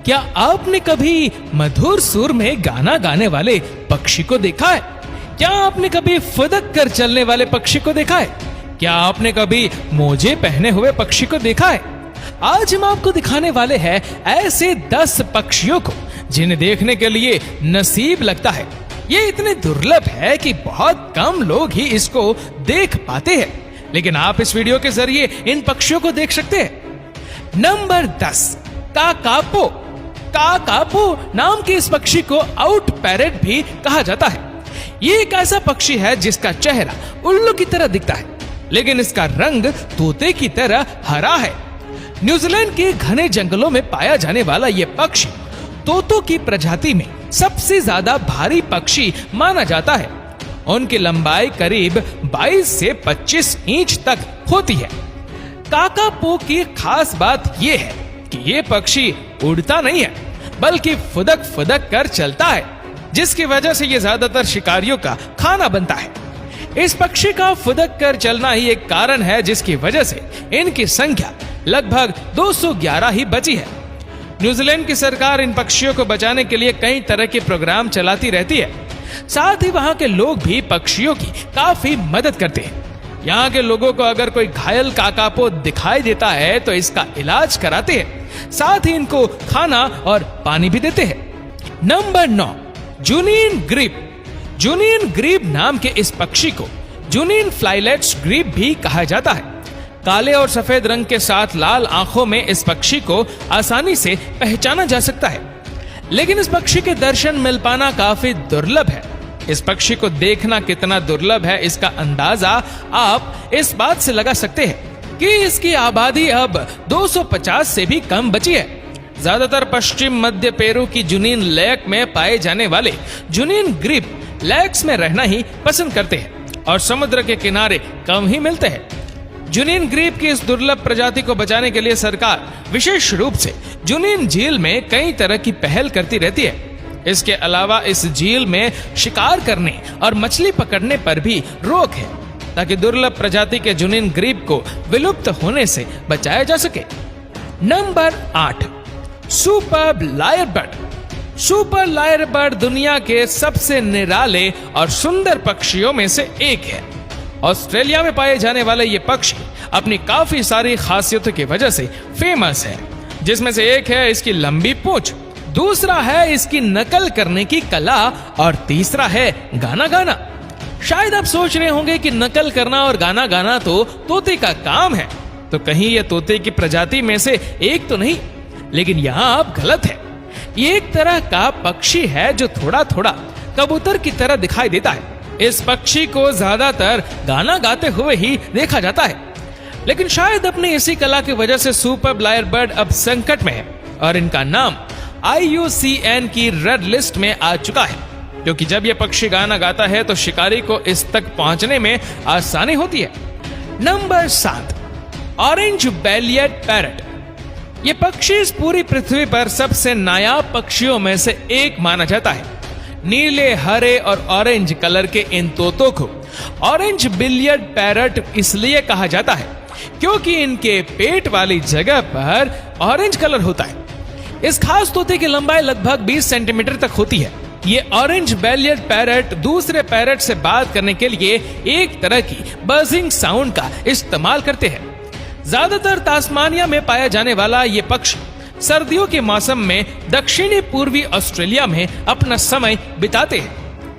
क्या आपने कभी मधुर सुर में गाना गाने वाले पक्षी को देखा है? क्या आपने कभी फुदक कर चलने वाले पक्षी को देखा है? क्या आपने कभी मोजे पहने हुए पक्षी को देखा है? आज हम आपको दिखाने वाले हैं ऐसे 10 पक्षियों को जिन्हें देखने के लिए नसीब लगता है। ये इतने दुर्लभ है कि बहुत कम लोग ही इसको देख पाते हैं, लेकिन आप इस वीडियो के जरिए इन पक्षियों को देख सकते हैं। Number 10, kakapo. काकापो नाम के इस पक्षी को आउट पैरेट भी कहा जाता है। ये एक ऐसा पक्षी है जिसका चेहरा उल्लू की तरह दिखता है, लेकिन इसका रंग तोते की तरह हरा है। न्यूजीलैंड के घने जंगलों में पाया जाने वाला यह पक्षी तोतों की प्रजाति में सबसे ज्यादा भारी पक्षी माना जाता है। उनकी लंबाई करीब 22 से 25 इंच तक होती है। काकापो की खास बात यह है कि ये पक्षी उड़ता नहीं है, बल्कि फुदक फुदक कर चलता है, जिसकी वजह से ये ज्यादातर शिकारियों का खाना बनता है। इस पक्षी का फुदक कर चलना ही एक कारण है जिसकी वजह से इनकी संख्या लगभग 211 ही बची है। न्यूजीलैंड की सरकार इन पक्षियों को बचाने के लिए कई तरह के प्रोग्राम चलाती रहती है। साथ ही वहां के लोग भी पक्षियों की काफी मदद करते हैं। यहाँ के लोगों को अगर कोई घायल काकापो दिखाई देता है तो इसका इलाज कराते हैं, साथ ही इनको खाना और पानी भी देते हैं। नंबर 9, जुनीन ग्रीब। जुनीन ग्रीब नाम के इस पक्षी को जुनीन फ्लाइलेट्स ग्रीब भी कहा जाता है। काले और सफेद रंग के साथ लाल आंखों में इस पक्षी को आसानी से पहचाना जा सकता है, लेकिन इस पक्षी के दर्शन मिल पाना काफी दुर्लभ है। इस पक्षी को देखना कितना दुर्लभ है इसका अंदाजा आप इस बात से लगा सकते हैं कि इसकी आबादी अब 250 से भी कम बची है। ज्यादातर पश्चिम मध्य पेरू की जुनीन लेक में पाए जाने वाले जुनीन ग्रीब लेक्स में रहना ही पसंद करते हैं और समुद्र के किनारे कम ही मिलते हैं। जुनीन ग्रीब की इस दुर्लभ प्रजाति को बचाने के लिए सरकार विशेष रूप से जुनीन झील में कई तरह की पहल करती रहती है। इसके अलावा इस झील में शिकार करने और मछली पकड़ने पर भी रोक है, ताकि दुर्लभ प्रजाति के जुनीन ग्रीब को विलुप्त होने से बचाया जा सके। Number 8, superb lyrebird. Super lyrebird दुनिया के सबसे निराले और सुंदर पक्षियों में से एक है। ऑस्ट्रेलिया में पाए जाने वाले ये पक्षी अपनी काफी सारी खासियतों की वजह से फेमस है, जिसमें से एक है इसकी लंबी पूंछ, दूसरा है इसकी नकल करने की कला और तीसरा है गाना गाना। शायद आप सोच रहे होंगे कि नकल करना और गाना गाना तो तोते का काम है, तो कहीं ये तोते की प्रजाति में से एक तो नहीं, लेकिन यहाँ आप गलत है। ये एक तरह का पक्षी है जो थोड़ा थोड़ा कबूतर की तरह दिखाई देता है। इस पक्षी को ज्यादातर गाना गाते हुए ही देखा जाता है, लेकिन शायद अपनी इसी कला की वजह से सुपर्ब लायरबर्ड अब संकट में है और इनका नाम IUCN की रेड लिस्ट में आ चुका है, क्योंकि जब यह पक्षी गाना गाता है तो शिकारी को इस तक पहुंचने में आसानी होती है। Number 7, orange bellied parrot. यह पक्षी इस पूरी पृथ्वी पर सबसे नायाब पक्षियों में से एक माना जाता है। नीले, हरे और ऑरेंज कलर के इन तोतों को ऑरेंज बिलियड पैरट इसलिए कहा जाता है क्योंकि इनके पेट वाली जगह पर ऑरेंज कलर होता है। इस खास तोते की लंबाई लगभग 20 सेंटीमीटर तक होती है। ये ऑरेंज बेलियड पैरट दूसरे पैरट से बात करने के लिए एक तरह की बजिंग साउंड का इस्तेमाल करते हैं। ज्यादातर तास्मानिया में पाया जाने वाला ये पक्षी सर्दियों के मौसम में दक्षिणी पूर्वी ऑस्ट्रेलिया में अपना समय बिताते हैं।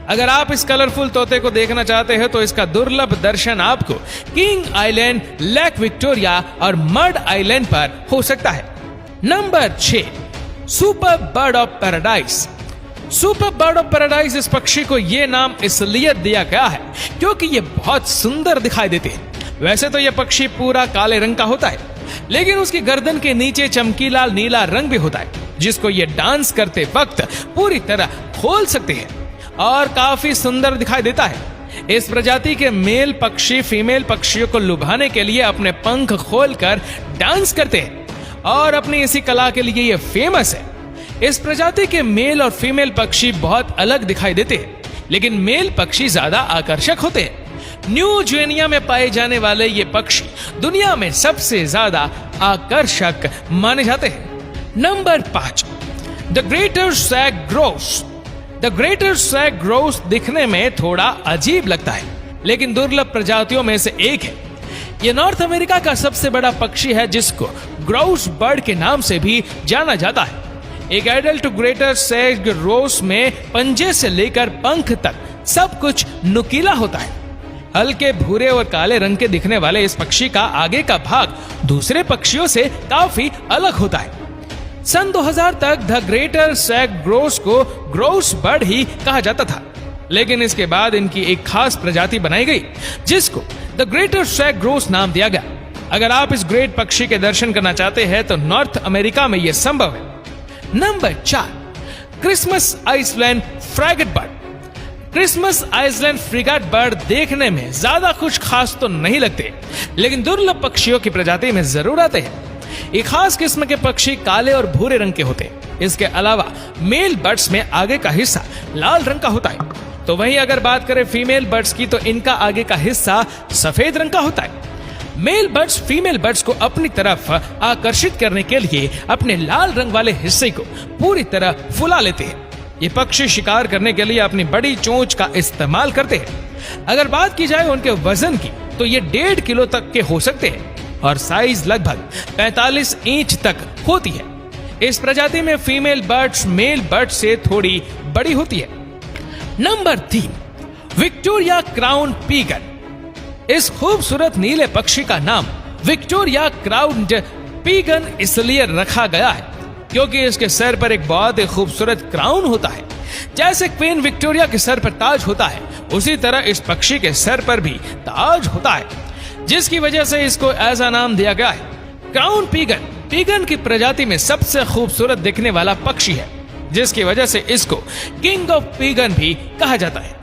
अगर आप इस कलरफुल तोते को देखना चाहते हैं तो इसका दुर्लभ दर्शन आपको किंग आइलैंड, लेक विक्टोरिया और मड आइलैंड पर हो सकता है। Number 6, super bird of paradise. Super bird of paradise इस पक्षी को यह नाम इसलिए दिया गया है क्योंकि ये बहुत सुंदर दिखाई देते हैं। वैसे तो यह पक्षी पूरा काले रंग का होता है, लेकिन उसकी गर्दन के नीचे चमकीला नीला रंग भी होता है, जिसको ये डांस करते वक्त पूरी तरह खोल सकते हैं और काफी सुंदर दिखाई देता है। इस प्रजाति के मेल पक्षी फीमेल पक्षियों को लुभाने के लिए अपने पंख खोलकर डांस करते हैं और अपनी इसी कला के लिए ये फेमस है। इस प्रजाति के मेल और फीमेल पक्षी बहुत अलग दिखाई देते हैं, लेकिन मेल पक्षी ज्यादा आकर्षक होते हैं। न्यू गिनिया में पाए जाने वाले ये पक्षी दुनिया में सबसे ज्यादा आकर्षक माने जाते हैं। Number 5, the greater sage grouse. The greater sage grouse दिखने में थोड़ा अजीब लगता है, लेकिन दुर्लभ प्रजातियों में से एक है। यह नॉर्थ अमेरिका का सबसे बड़ा पक्षी है, जिसको ग्राउस बर्ड के नाम से भी जाना जाता है। एक एडल्ट ग्रेटर सैग्रोस में पंजे से लेकर पंख तक सब कुछ नुकीला होता है। हल्के भूरे और काले रंग के दिखने वाले इस पक्षी का आगे का भाग दूसरे पक्षियों से काफी अलग होता है। सन 2000 तक द ग्रेटर सैग्रोस को ग्राउस बर्ड ही कहा जाता था, लेकिन इसके बाद इनकी एक खास प्रजाति बनाई गई, जिसको द ग्रेटर सैग्रोस नाम दिया गया। अगर आप इस ग्रेट पक्षी के दर्शन करना चाहते हैं तो नॉर्थ अमेरिका में यह संभव है। Number 4, Christmas Island frigate bird. Christmas Island frigate bird देखने में ज्यादा कुछ खास तो नहीं लगते, लेकिन दुर्लभ पक्षियों की प्रजाति में जरूर आते हैं। एक खास किस्म के पक्षी काले और भूरे रंग के होते हैं। इसके अलावा मेल बर्ड्स में आगे का हिस्सा लाल रंग का होता है, तो वहीं अगर बात करें फीमेल बर्ड्स की तो इनका आगे का हिस्सा सफेद रंग का होता है। मेल बर्ड्स फीमेल बर्ड्स को अपनी तरफ आकर्षित करने के लिए अपने लाल रंग वाले हिस्से को पूरी तरह फुला लेते हैं। ये पक्षी शिकार करने के लिए अपनी बड़ी चोंच का इस्तेमाल करते हैं। अगर बात की जाए उनके वजन की तो ये 1.5 किलो तक के हो सकते हैं और साइज लगभग 45 इंच तक होती है। इस प्रजाति में फीमेल बर्ड्स मेल बर्ड से थोड़ी बड़ी होती है। Number 3, Victoria crown pigeon. इस खूबसूरत नीले पक्षी का नाम विक्टोरिया क्राउन पीगन इसलिए रखा गया है क्योंकि इसके सर पर एक बहुत ही खूबसूरत क्राउन होता है। जैसे क्वीन विक्टोरिया के सर पर ताज होता है, उसी तरह इस पक्षी के सर पर भी ताज होता है, जिसकी वजह से इसको ऐसा नाम दिया गया है। क्राउन पीगन पीगन की प्रजाति में सबसे खूबसूरत दिखने वाला पक्षी है, जिसकी वजह से इसको किंग ऑफ पीगन भी कहा जाता है।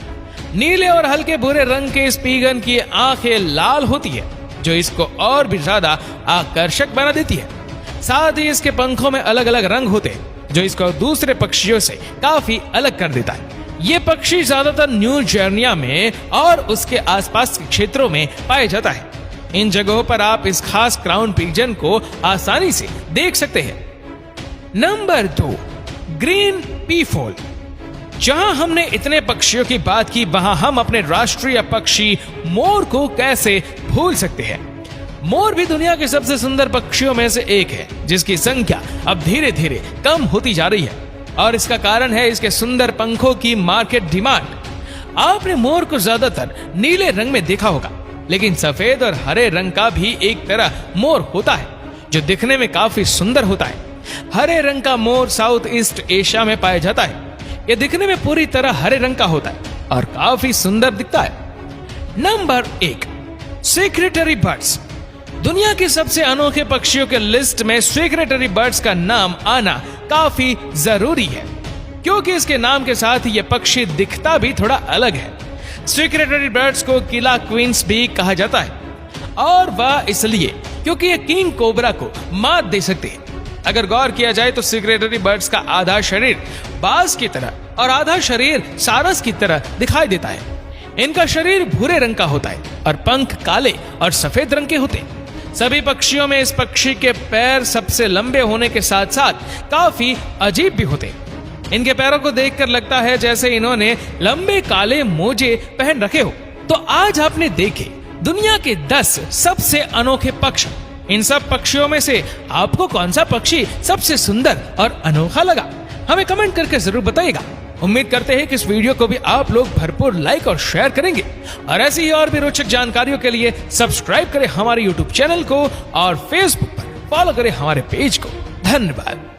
नीले और हल्के भूरे रंग के इस पीगन की आंखें लाल होती है, जो इसको और भी ज्यादा आकर्षक बना देती है। साथ ही इसके पंखों में अलग अलग रंग होते हैं, जो इसको दूसरे पक्षियों से काफी अलग कर देता है। ये पक्षी ज्यादातर न्यू जर्निया में और उसके आसपास के क्षेत्रों में पाया जाता है। इन जगहों पर आप इस खास क्राउन पिजन को आसानी से देख सकते हैं। Number 2, green peafowl. जहां हमने इतने पक्षियों की बात की, वहां हम अपने राष्ट्रीय पक्षी मोर को कैसे भूल सकते हैं। मोर भी दुनिया के सबसे सुंदर पक्षियों में से एक है, जिसकी संख्या अब धीरे धीरे कम होती जा रही है, और इसका कारण है इसके सुंदर पंखों की मार्केट डिमांड। आपने मोर को ज्यादातर नीले रंग में देखा होगा, लेकिन सफेद और हरे रंग का भी एक तरह मोर होता है, जो दिखने में काफी सुंदर होता है। हरे रंग का मोर साउथ ईस्ट एशिया में पाया जाता है। यह दिखने में पूरी तरह हरे रंग का होता है और काफी सुंदर दिखता है। Number 1, secretary birds. दुनिया के सबसे अनोखे पक्षियों के लिस्ट में सेक्रेटरी बर्ड्स का नाम आना काफी जरूरी है, क्योंकि इसके नाम के साथ ये पक्षी दिखता भी थोड़ा अलग है। सेक्रेटरी बर्ड्स को किला क्वींस भी कहा जाता है, और वह इसलिए क्योंकि ये किंग कोबरा को मात दे सकते हैं। अगर गौर किया जाए तो सेक्रेटरी बर्ड्स का आधा शरीर बाज की तरह और आधा शरीर सारस की तरह दिखाई देता है। इनका शरीर भूरे रंग का होता है और पंख काले और सफेद रंग के होते हैं। सभी पक्षियों में इस पक्षी के पैर सबसे लंबे होने के साथ साथ काफी अजीब भी होते हैं। इनके पैरों को देखकर लगता है जैसे इन्होंने लंबे काले मोजे पहन रखे हो। तो आज आपने देखे दुनिया के 10 सबसे अनोखे पक्षी। इन सब पक्षियों में से आपको कौन सा पक्षी सबसे सुंदर और अनोखा लगा, हमें कमेंट करके जरूर बताइएगा। उम्मीद करते हैं कि इस वीडियो को भी आप लोग भरपूर लाइक और शेयर करेंगे, और ऐसी ही और भी रोचक जानकारियों के लिए सब्सक्राइब करें हमारे YouTube चैनल को और Facebook पर फॉलो करें हमारे पेज को। धन्यवाद।